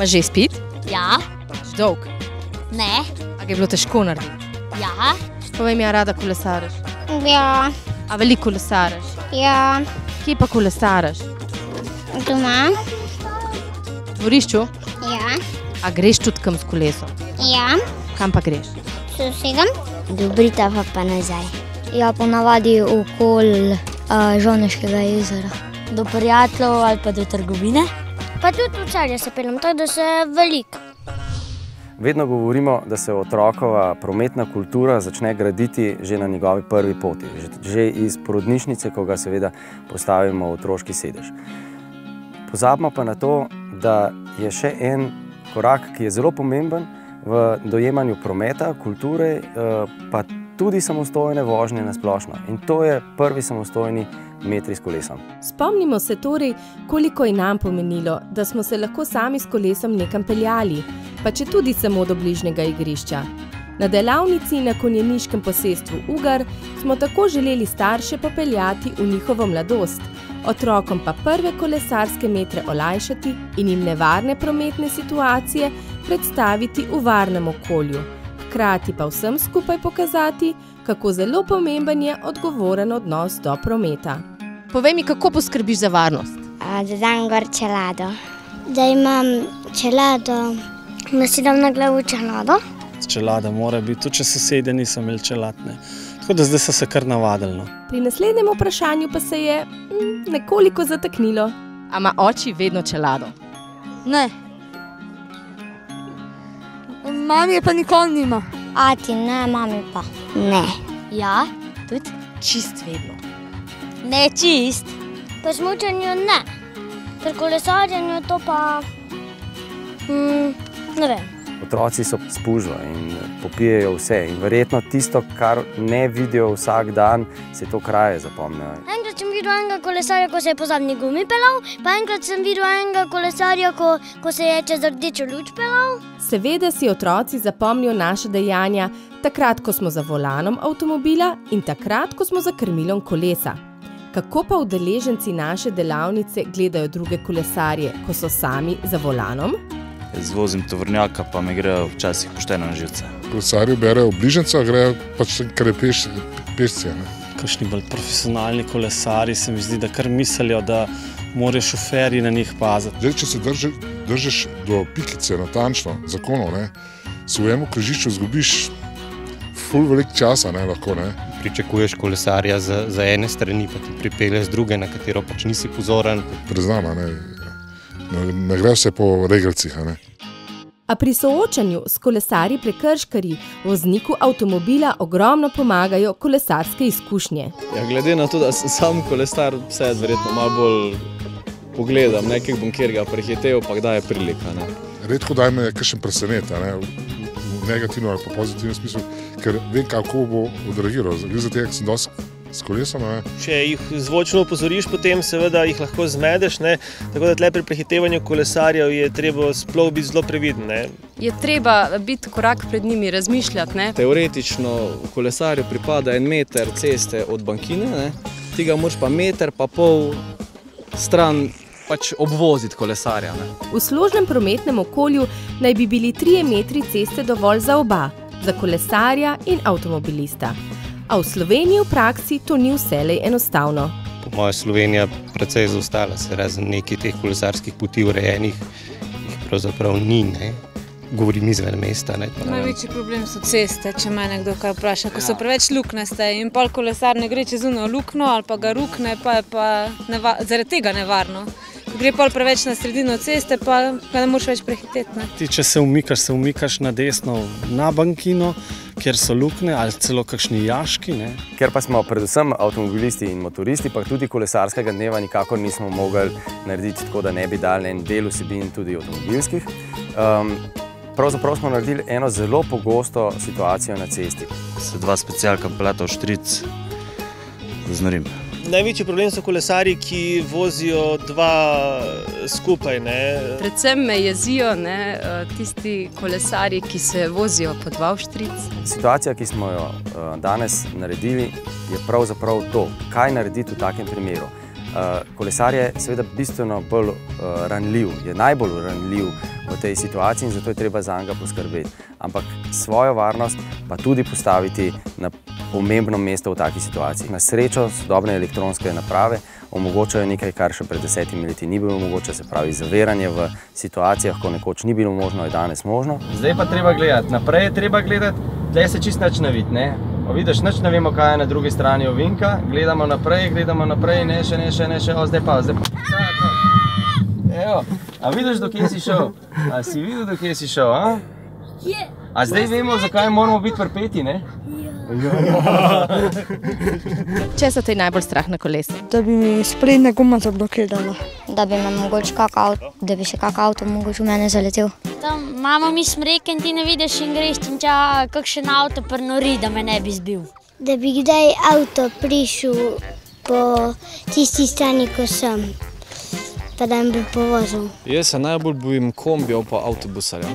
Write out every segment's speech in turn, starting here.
Imaš že izpit? Ja. Dolg. Ne. A ga je bilo težko narediti? Ja. Povej mi, a rada kolesariš? Ja. A veliko kolesariš? Ja. Kje pa kolesariš? Doma. V dvorišču? Ja. A greš tudi kam s kolesom? Ja. Kam pa greš? Sosedem. Do Britava pa nazaj. Ja, ponavadi okoli Žovneškega jezera. Do prijateljev ali pa do trgovine. Pa tudi v Celje se peljem, tako da se veliko. Vedno govorimo, da se otrokova prometna kultura začne graditi že na njegovi prvi poti, že iz porodnišnice, ko ga seveda postavimo v otroški sedež. Pozabimo pa na to, da je še en korak, ki je zelo pomemben v dojemanju prometa, kulture, pa tudi samostojne vožnje na splošno. In to je prvi samostojni metri s kolesom. Spomnimo se torej, koliko je nam pomenilo, da smo se lahko sami s kolesom nekam peljali, pa če tudi samo do bližnjega igrišča. Na delavnici na konjeniškem posestvu Ugar smo tako želeli starše popeljati v njihovo mladost, otrokom pa prve kolesarske metre olajšati in jim nevarne prometne situacije predstaviti v varnem okolju. Hkrati pa vsem skupaj pokazati, kako zelo pomemben je odgovoren odnos do prometa. Povej mi, kako poskrbiš za varnost? Da dam gor čelado. Da imam čelado, da si dam na glavu čelado. Čelada mora biti, tudi če sosedje niso imeli čelatne. Tako da zdaj so se kar navadili. Pri naslednjem vprašanju pa se je nekoliko zataknilo. A ima oči vedno čelado? Ne. Mami pa nikoli nima. Ati ne, mami pa. Ne. Ja, tudi? Čist vedno. Ne čist. Po smučanju ne. Pri kolesarjenju to pa... ne vem. Otroci so spužva in popijejo vse. In verjetno tisto, kar ne vidijo vsak dan, se to kraje zapomnijo. Enkrat sem videl enega kolesarja, ko se je po zadnji gumi pelal, pa enkrat sem videl enega kolesarja, ko se je čez rdečo luč pelal. Seveda si otroci zapomnijo naše dejanja takrat, ko smo za volanom avtomobila in takrat, ko smo za krmilom kolesa. Kako pa udeleženci naše delavnice gledajo druge kolesarje, ko so sami za volanom? Jaz vozim tovornjaka, pa me grejo včasih pošteno na živce. Kolesarji berejo bližnjico, grejo pač kar je pešci. Kakšni bolj profesionalni kolesarji se mi zdi, da kar mislijo, da morajo šoferji na njih paziti. Zdaj, če se držiš do pikice natančno, zakonov, se v enem križišču izgubiš ful veliko časa, lahko. Pričakuješ kolesarja za ene strani, pa ti pripelje z druge, na katero pač nisi pozoren. Priznam, ne gre vse po regelcih. A pri soočanju s kolesarji prekrškarji vozniku avtomobila ogromno pomagajo kolesarske izkušnje. Ja, glede na to, da sem sam kolesar, vse verjetno malo bolj pogledam, kje bom kjer ga prehitev, pa kdaj je prilika. Redko daj me kakšen presenet, v negativnem ali pa pozitivnem smislu, ker vem, kako bo odreagiral. Gre za tega, ker sem dosti s kolesom. Če jih zvočno opozoriš, potem seveda jih lahko zmedeš, tako da tle pri prehitevanju kolesarjev je treba sploh biti zelo previden. Je treba biti korak pred njimi, razmišljati. Teoretično kolesarju pripada 1 meter ceste od bankine, tega moraš pa meter pa pol stran pač obvoziti kolesarja. V složnem prometnem okolju naj bi bili 3 metri ceste dovolj za oba, za kolesarja in avtomobilista. A v Sloveniji v praksi to ni vselej enostavno. Po moje Slovenija precej zaostala, se razen nekaj teh kolesarskih poti urejenih, jih pravzaprav ni, govorim izven mesta. Največji problem so ceste, če me nekdo kaj vpraša, ko so preveč luknaste in pol kolesar ne gre čez uno lukno ali pa ga rukne, pa je pa zaradi tega nevarno. Ko gre pol preveč na sredino ceste, pa ga ne moreš več prehiteti. Ti, če se umikaš na desno na bankino, kjer so lukne ali celo kakšni jaški. Ker pa smo predvsem avtomobilisti in motoristi, pa tudi kolesarskega dneva nikakor nismo mogli narediti tako, da ne bi dali en del vsebin tudi avtomobilskih. Pravzaprav smo naredili eno zelo pogosto situacijo na cesti. Se 2 specialka peljata v Štric, znorim. Največji problem so kolesarji, ki vozijo 2 skupaj. Predvsem me jezijo tisti kolesarji, ki se vozijo po 2 v Štric. Situacija, ki smo jo danes naredili, je pravzaprav to, kaj narediti v takem primeru. Kolesar je seveda bistveno bolj ranljiv, je najbolj ranljiv v tej situaciji in zato je treba za njega poskrbeti. Ampak svojo varnost pa tudi postaviti na pomembno mesto v takih situacijah. Na srečo sodobne elektronske naprave omogočajo nekaj, kar še pred 10 leti ni bilo mogoče, se pravi zaviranje v situacijah, ko nekoč ni bilo možno, je danes možno. Zdaj pa treba gledati, naprej je treba gledati, tle se čist nič ne vidi, ne? Vidiš, nič ne vemo, kaj je na drugi strani ovinka, gledamo naprej, ne še, zdaj pa. Evo, a vidiš, do kje si šel? A si videl, do kje si šel, a? A zdaj vemo, zakaj moramo biti pripeti, ne? Če so te najbolj strah na kolesu? Da bi mi sprednja guma zablokirala. Da bi me mogoče da bi se kak avto mogoče v mene zaletel. Tam imamo mi smreke in ti ne vidiš in greš in ča kakšen avto prnori, da me ne bi zbil. Da bi kdaj avto prišel po tisti strani, ko sem, pa da bi povozil. Jaz se najbolj bojim kombijev pa avtobusarjev.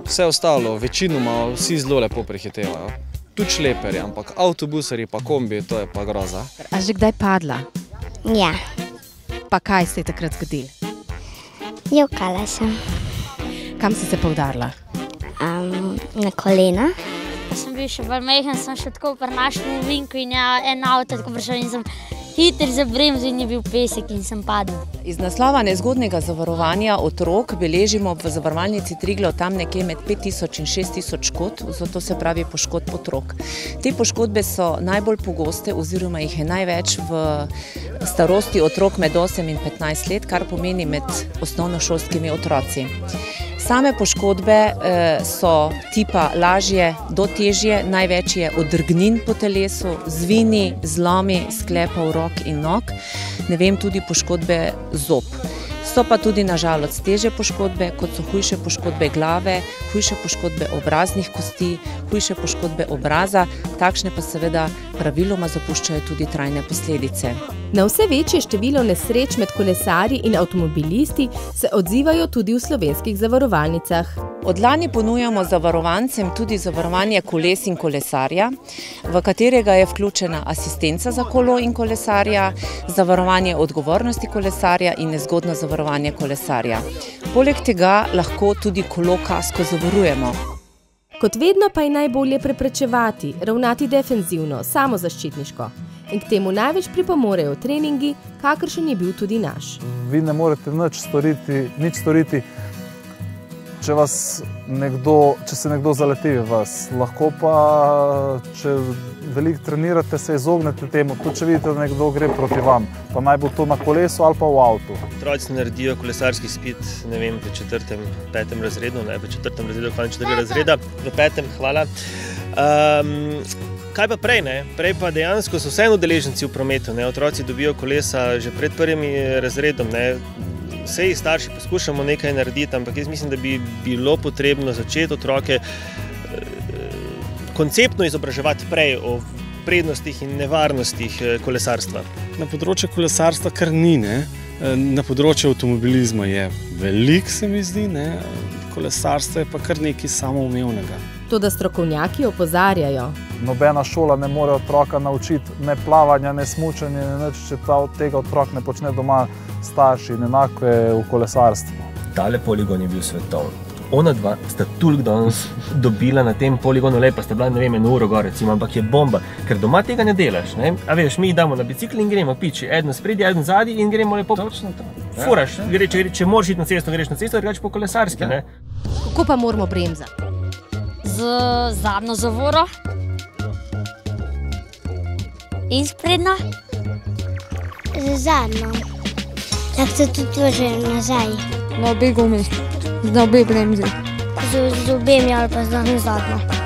Vse ostalo, večinoma vsi zelo lepo prehitevajo. Tudi šleperji, ampak avtobusarji pa kombiji, to je pa groza. A že kdaj padla? Ja. Pa kaj se je takrat zgodilo? Jokala sem. Kam si se pa udarila? Na kolena. Sem bil še bolj mehen, sem še tako pri našem ovinku in en avto tako prišel in sem hitro zabremzal in je bil pesek in sem padel. Iz naslova nezgodnega zavarovanja otrok beležimo v zavarovalnici Triglav tam nekje med 5000 in 6000 škod, zato se pravi poškodb otrok. Te poškodbe so najbolj pogoste oziroma jih je največ v starosti otrok med 8 in 15 let, kar pomeni med osnovnošolskimi otroci. Same poškodbe so tipa lažje do težje, največ je odrgnin po telesu, zvini, zlomi sklepov rok in nog, ne vem, tudi poškodbe zob. So pa tudi nažalost težje poškodbe, kot so hujše poškodbe glave, hujše poškodbe obraznih kosti, hujše poškodbe obraza, takšne pa seveda praviloma zapuščajo tudi trajne posledice. Na vse večje število nesreč med kolesarji in avtomobilisti se odzivajo tudi v slovenskih zavarovalnicah. Od lani ponujamo zavarovancem tudi zavarovanje koles in kolesarja, v katerega je vključena asistenca za kolo in kolesarja, zavarovanje odgovornosti kolesarja in nezgodno zavarovanje kolesarja. Poleg tega lahko tudi kolo kasko zavarujemo. Kot vedno pa je najbolje preprečevati, ravnati defenzivno, samozaščitniško. In k temu največ pripomorejo treningi, kakršen je bil tudi naš. Vi ne morete nič storiti, če se nekdo zaleti v vas. Lahko pa, če veliko trenirate, se izognete temu, tudi če vidite, da nekdo gre proti vam, pa naj bo to na kolesu ali pa v avtu. Otroci naredijo kolesarski izpit, ne vem, v 4., 5. razredu, ne, v 4. razredu, konec 4. razreda, v 5. hvala. Kaj pa prej, ne? Prej pa dejansko so vseeno udeleženci v prometu, ne? Otroci dobijo kolesa že pred 1. razredom, ne? Vsej starši poskušamo nekaj narediti, ampak jaz mislim, da bi bilo potrebno začeti otroke konceptno izobraževati prej o prednostih in nevarnostih kolesarstva. Na področju kolesarstva kar ni, ne? Na področju avtomobilizma je veliko, se mi zdi, ne? Kolesarstvo je pa kar nekaj samoumevnega. Toda strokovnjaki opozarjajo. Nobena šola ne more otroka naučiti ne plavanja, ne smučanja, ne nič, če tega otrok ne počne doma starši, in enako je v kolesarstvu. Tale poligon je bil svetovni. Ona dva sta toliko danes dobila na tem poligonu, lepa sta bila, ne vem, 1 uro gor, recimo, ampak je bomba, ker doma tega ne delaš, ne? A veš, mi damo na bicikl in gremo piči, eden spredi, eden zadnji in gremo lepo. Točno to. Furaš, če moraš iti na cesto, greš na cesto, drugače po kolesarski, ne? Kako pa moramo bremzati? Z zadnjo zavoro in sprednjo. Z zadnjo. Lahko se tudi vrže nazaj. Na obe gumi, na obe bremzi. Z obemi ali pa z zadnjo.